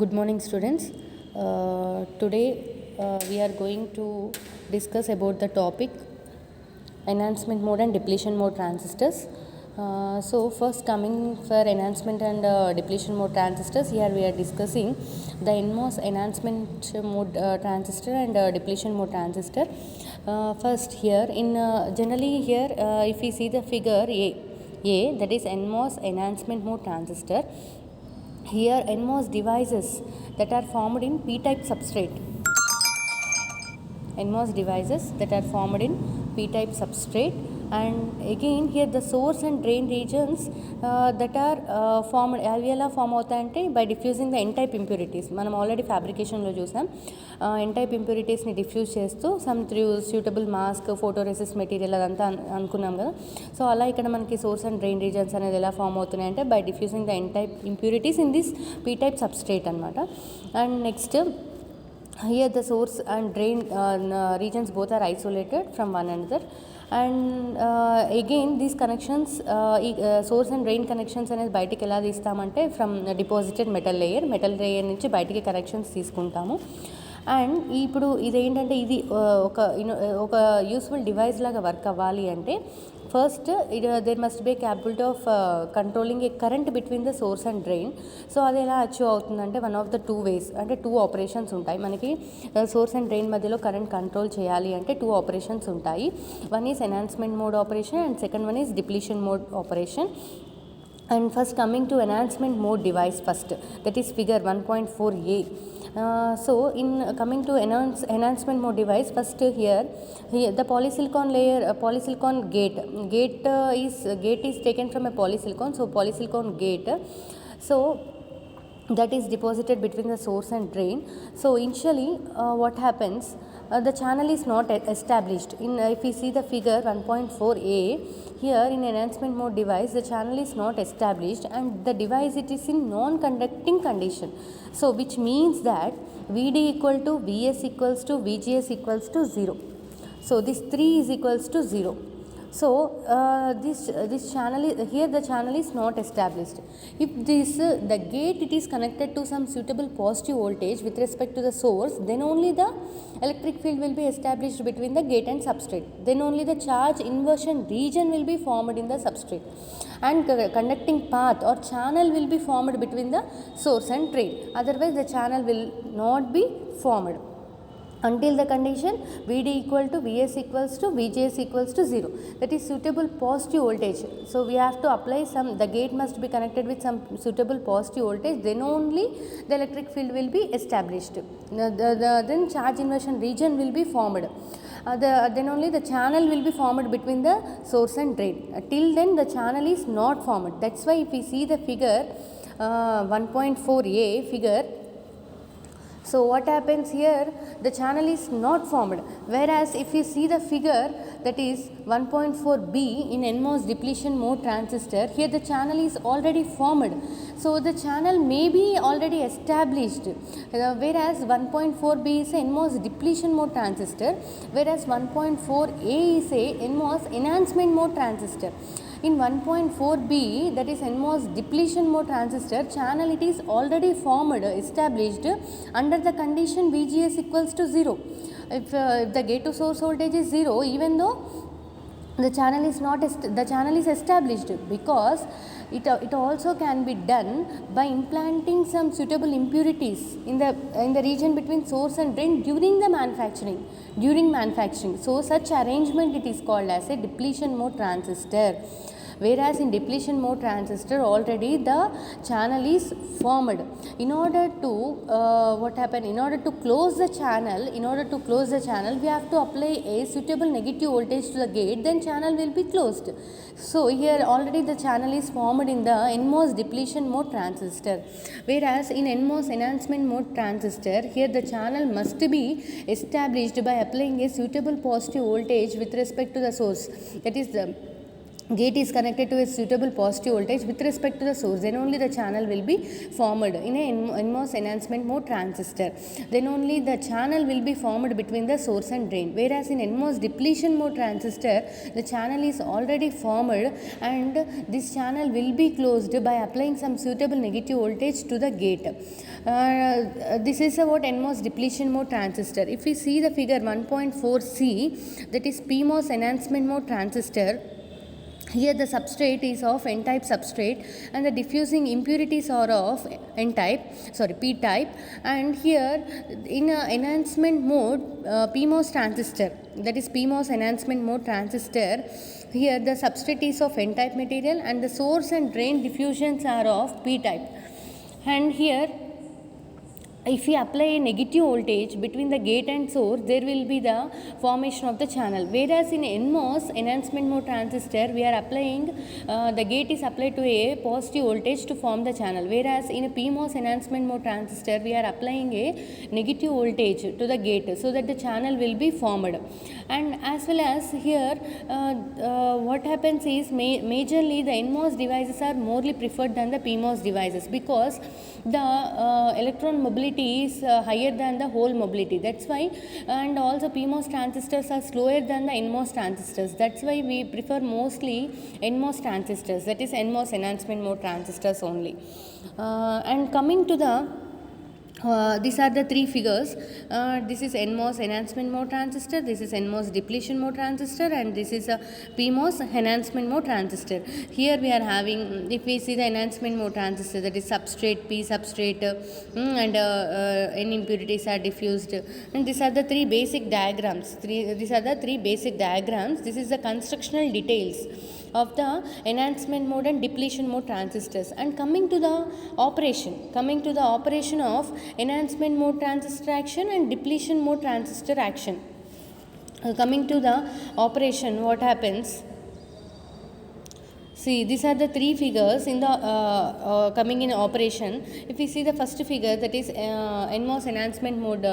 Good morning, students. Today we are going to discuss about the topic enhancement mode and depletion mode transistors. So first coming for enhancement and depletion mode transistors, here we are discussing the NMOS enhancement mode transistor and depletion mode transistor. First here in generally here if we see the figure A, that is NMOS enhancement mode transistor. Here NMOS devices that are formed in p-type substrate. NMOS devices that are formed in p-type substrate, and again here the source and drain regions that are formed alveolar form అవుతాయంటే by diffusing the n-type impurities. మనం already ఫ్యాబ్రికేషన్లో చూసాం. n-type impurities ని diffuse చేస్తూ some through suitable mask photoresist material అదంతా అనుకున్నాం కదా. So అలా ఇక్కడ మనకి సోర్స్ అండ్ డ్రైన్ రీజన్స్ అనేది ఎలా ఫామ్ అవుతున్నాయి అంటే by diffusing the n-type impurities in this p-type substrate అనమాట. And next here the source and drain regions both are isolated from one another, and again these connections source and drain connections అనేది బయటికి ఎలా తీస్తామంటే from deposited metal layer నుంచి బయటికి connections తీసుకుంటాము. And ఇప్పుడు ఇదేంటంటే ఇది ఒక యూస్ఫుల్ డివైస్ లాగా వర్క్ అవ్వాలి అంటే first there must be capability of controlling a current between the source and drain. So అది ఎలా అచీవ్ అవుతుందంటే one of the two ways, అంటే టూ ఆపరేషన్స్ ఉంటాయి మనకి. సోర్స్ అండ్ డ్రైన్ మధ్యలో కరెంట్ కంట్రోల్ చేయాలి అంటే టూ ఆపరేషన్స్ ఉంటాయి. One is enhancement mode operation and second one is depletion mode operation. And first coming to enhancement mode device first, that is figure 1.4a. So in coming to enhancement mode device, first here the polysilicon layer, polysilicon gate is taken from a polysilicon. So polysilicon gate, so that is deposited between the source and drain. So initially what happens, the channel is not established. If we see the figure 1.4a, here in enhancement mode device the channel is not established and the device it is in non-conducting condition. So which means that Vd equal to Vs equals to Vgs equals to 0. So this 3 is equals to 0. So this channel is, here the channel is not established. If this the gate it is connected to some suitable positive voltage with respect to the source, then only the electric field will be established between the gate and substrate. Then only the charge inversion region will be formed in the substrate, and conducting path or channel will be formed between the source and drain. Otherwise the channel will not be formed until the condition Vd equal to Vs equals to Vgs equals to 0, that is suitable positive voltage. So we have to apply some, the gate must be connected with some suitable positive voltage, then only the electric field will be established. Then charge inversion region will be formed. Then only the channel will be formed between the source and drain. Till then the channel is not formed. That's why if we see the figure 1.4a figure, so what happens here, the channel is not formed. Whereas if you see the figure that is 1.4b in NMOS depletion mode transistor, here the channel is already formed. So the channel may be already established. Whereas 1.4b is a NMOS depletion mode transistor, whereas 1.4a is a NMOS enhancement mode transistor. In 1.4b, that is NMOS depletion mode transistor, channel it is already formed, established under the condition Vgs equals to 0. If the gate to source voltage is 0, even though the channel is not the channel is established, because it also can be done by implanting some suitable impurities in the region between source and drain during manufacturing. So such arrangement it is called as a depletion mode transistor. Whereas in depletion mode transistor already the channel is formed. In order to what happened, in order to close the channel, we have to apply a suitable negative voltage to the gate, then channel will be closed. So here already the channel is formed in the NMOS depletion mode transistor. Whereas in NMOS enhancement mode transistor, here the channel must be established by applying a suitable positive voltage with respect to the source. That is the gate is connected to a suitable positive voltage with respect to the source, then only the channel will be formed in a NMOS enhancement mode transistor. Then only the channel will be formed between the source and drain. Whereas in NMOS depletion mode transistor, the channel is already formed and this channel will be closed by applying some suitable negative voltage to the gate. This is about NMOS depletion mode transistor. If we see the figure 1.4c, that is PMOS enhancement mode transistor, here the substrate is of n-type substrate and the diffusing impurities are of p-type, and here in enhancement mode PMOS transistor, that is PMOS enhancement mode transistor, here the substrate is of n-type material and the source and drain diffusions are of p-type. And here if we apply a negative voltage between the gate and source, there will be the formation of the channel. Whereas in NMOS enhancement mode transistor, we are applying the gate is applied to a positive voltage to form the channel. Whereas in a PMOS enhancement mode transistor, we are applying a negative voltage to the gate so that the channel will be formed. And as well as here, what happens is majorly the NMOS devices are morely preferred than the PMOS devices because the electron mobility is higher than the hole mobility. That's why, and also PMOS transistors are slower than the NMOS transistors. That's why we prefer mostly NMOS transistors, that is NMOS enhancement mode transistors only. And coming to the these are the three figures. This is NMOS enhancement mode transistor, this is NMOS depletion mode transistor, and this is a PMOS enhancement mode transistor. Here we are having, if we see the enhancement mode transistor, that is substrate, P substrate, and N impurities are diffused. And these are the three basic diagrams. These are the three basic diagrams. This is the constructional details of the enhancement mode and depletion mode transistors. And coming to the operation of enhancement mode transistor action and depletion mode transistor action. Coming to the operation, what happens? See, these are the three figures in the coming in operation. If we see the first figure, that is NMOS enhancement mode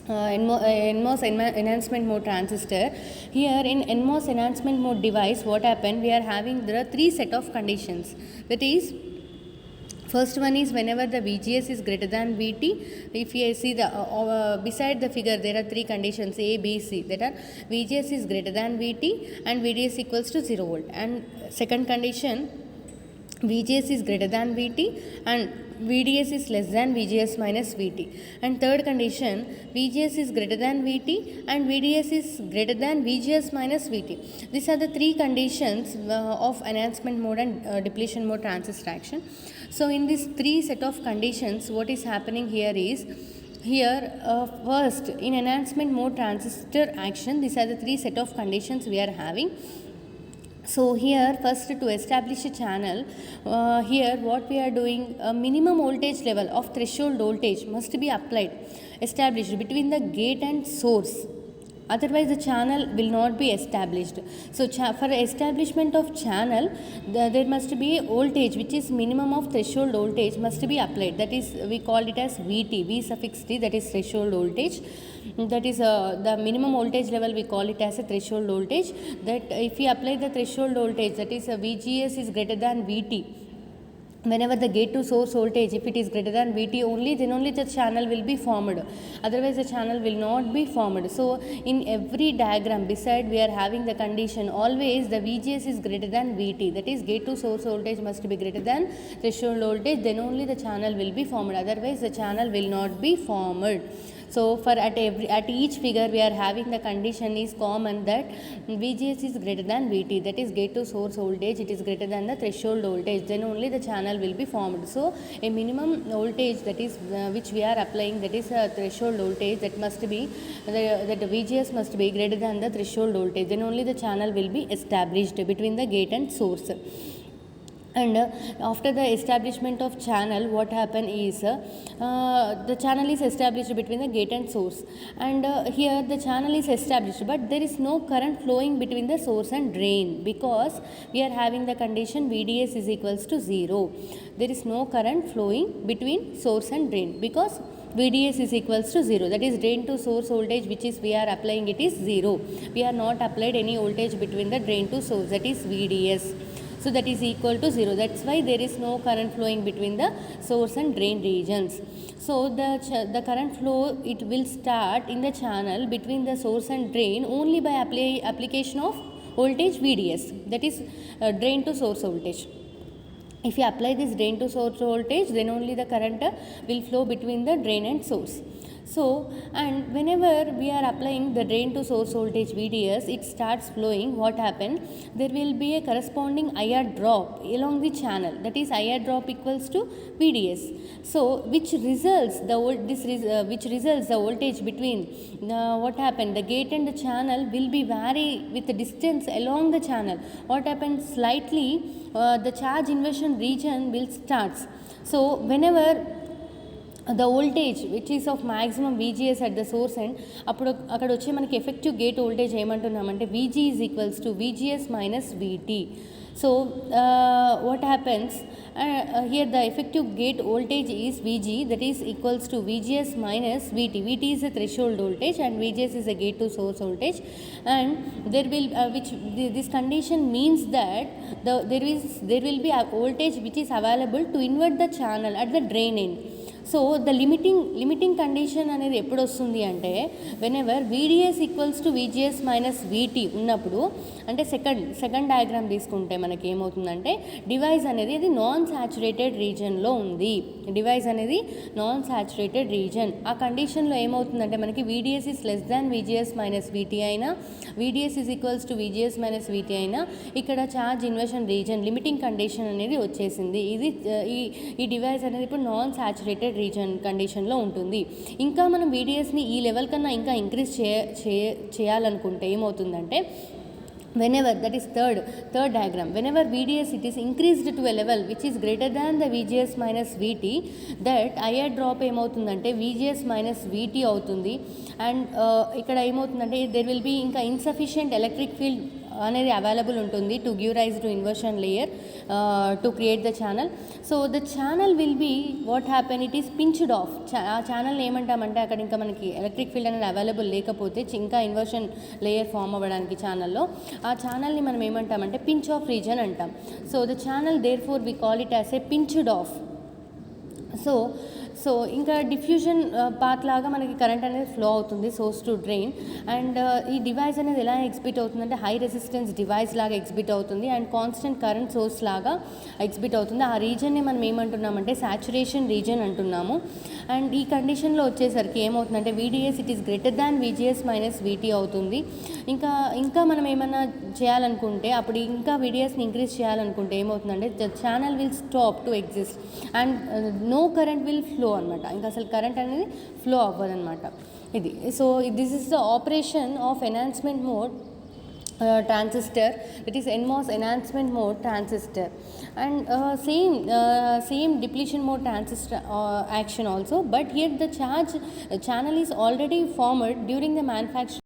NMOS enhancement mode transistor. Here in NMOS enhancement mode device, what happened? We are having there are three set of conditions. That is, first one is whenever the VGS is greater than VT. If you see the beside the figure, there are three conditions A, B, C. That are VGS is greater than VT and VDS equals to 0 volt. And second condition, VGS is greater than VT and VDS is less than VGS minus VT. And third condition, VGS is greater than VT and VDS is greater than VGS minus VT. These are the three conditions of enhancement mode and depletion mode transistor action. So in these three set of conditions, what is happening here is, here first in enhancement mode transistor action, these are the three set of conditions we are having. So here first, to establish a channel, here what we are doing, a minimum voltage level of threshold voltage must be established between the gate and source. Otherwise the channel will not be established. So for establishment of channel, there must be a voltage which is minimum of threshold voltage must be applied. That is, we call it as VT, V suffix T, that is threshold voltage. That is the minimum voltage level, we call it as a threshold voltage. That if we apply the threshold voltage, that is VGS is greater than VT, whenever the gate to source voltage, if it is greater than VT only, then only the channel will be formed. Otherwise the channel will not be formed. So in every diagram beside we are having the condition, always the VGS is greater than VT, that is gate to source voltage must be greater than threshold voltage, then only the channel will be formed. Otherwise the channel will not be formed. So for at each figure we are having the condition is common, that VGS is greater than VT, that is gate to source voltage, it is greater than the threshold voltage, then only the channel will be formed. So a minimum voltage, that is which we are applying, that is a threshold voltage, that must be that the VGS must be greater than the threshold voltage, then only the channel will be established between the gate and source. and after the establishment of channel, what happen is the channel is established between the gate and source, and here the channel is established, but there is no current flowing between the source and drain, because we are having the condition VDS is equals to 0. There is no current flowing between source and drain because VDS is equals to 0, that is drain to source voltage which is we are applying, it is 0. We are not applied any voltage between the drain to source, that is VDS. So that is equal to 0. That's why there is no current flowing between the source and drain regions. So the current flow, it will start in the channel between the source and drain only by application of voltage VDS, that is drain to source voltage. If you apply this drain to source voltage, then only the current will flow between the drain and source. So, and whenever we are applying the drain to source voltage VDS, it starts flowing. What happened? There will be a corresponding IR drop along the channel, that is IR drop equals to VDS. So which results the voltage between what happened, the gate and the channel will be vary with the distance along the channel. What happens, slightly the charge inversion region will starts. So whenever the voltage which is of maximum VGS at the source end, అప్పుడు అక్కడ వచ్చే మనకి effective gate voltage ఏమంటున్నామంటే VG is equals to VGS minus VT. So what happens, here the effective gate voltage is VG, that is equals to VGS minus VT. VT is the threshold voltage and VGS is the gate to source voltage, and there will this condition means that there will be a voltage which is available to invert the channel at the drain end. So the limiting condition అనేది ఎప్పుడు వస్తుంది అంటే whenever VDS equals to VGS minus VT ఉన్నప్పుడు, అంటే second diagram తీసుకుంటే మనకి ఏమవుతుందంటే device అనేది అది నాన్ సాచురేటెడ్ రీజన్లో ఉంది. డివైస్ అనేది నాన్ సాచురేటెడ్ రీజన్. ఆ కండిషన్లో ఏమవుతుందంటే మనకి VDS is less than VGS minus VT అయినా, VDS is equals to VGS minus VT అయినా, ఇక్కడ charge inversion reason limiting condition అనేది వచ్చేసింది. ఇది ఈ డివైస్ అనేది ఇప్పుడు నాన్ సాచురేటెడ్ రీజన్ కండిషన్లో ఉంటుంది. ఇంకా మనం VDSని ఈ లెవెల్ కన్నా ఇంకా ఇంక్రీజ్ చేయాలనుకుంటే ఏమవుతుందంటే, whenever, that is third diagram, whenever VDS it is increased to a level which is greater than the VGS minus VT, that IR drop ఏమవుతుందంటే VGS minus VT అవుతుంది. అండ్ ఇక్కడ ఏమవుతుందంటే there will be ఇంకా insufficient electric field అనేది available ఉంటుంది to give rise to inversion layer to create the channel. So the channel will be what happen, it is pinched off. ఆ channel ఏమంటామంటే అక్కడ ఇంకా మనకి ఎలక్ట్రిక్ ఫీల్డ్ అనేది available లేకపోతే ఇంకా ఇన్వర్షన్ లేయర్ ఫామ్ అవ్వడానికి ఛానల్లో, ఆ ఛానల్ని మనం ఏమంటామంటే పించ్ ఆఫ్ రీజన్ అంటాం. So the channel therefore we call it as a pinched off. So ఇంకా డిఫ్యూజన్ పాత్ లాగా మనకి కరెంట్ అనేది ఫ్లో అవుతుంది సోర్స్ టు డ్రైన్. అండ్ ఈ డివైస్ అనేది ఎలా ఎగ్జిబిట్ అవుతుందంటే హై రెసిస్టెన్స్ డివైస్ లాగా ఎగ్జిబిట్ అవుతుంది అండ్ కాన్స్టెంట్ కరెంట్ సోర్స్ లాగా ఎగ్జిబిట్ అవుతుంది. ఆ రీజన్ని మనం ఏమంటున్నామంటే సాచురేషన్ రీజన్ అంటున్నాము. అండ్ ఈ కండిషన్లో వచ్చేసరికి ఏమవుతుందంటే VDS it is greater than VGS minus VT అవుతుంది. ఇంకా మనం ఏమన్నా చేయాలనుకుంటే అప్పుడు ఇంకా VDSని ఇంక్రీజ్ చేయాలనుకుంటే ఏమవుతుందంటే the channel will stop to exist and no current will flow అనమాట. ఇంకా అసలు కరెంట్ అనేది ఫ్లో అవ్వదన్నమాట ఇది. So this is the operation of enhancement mode transistor, that is NMOS enhancement mode transistor, and same depletion mode transistor action also, but here the channel is already formed during the manufacture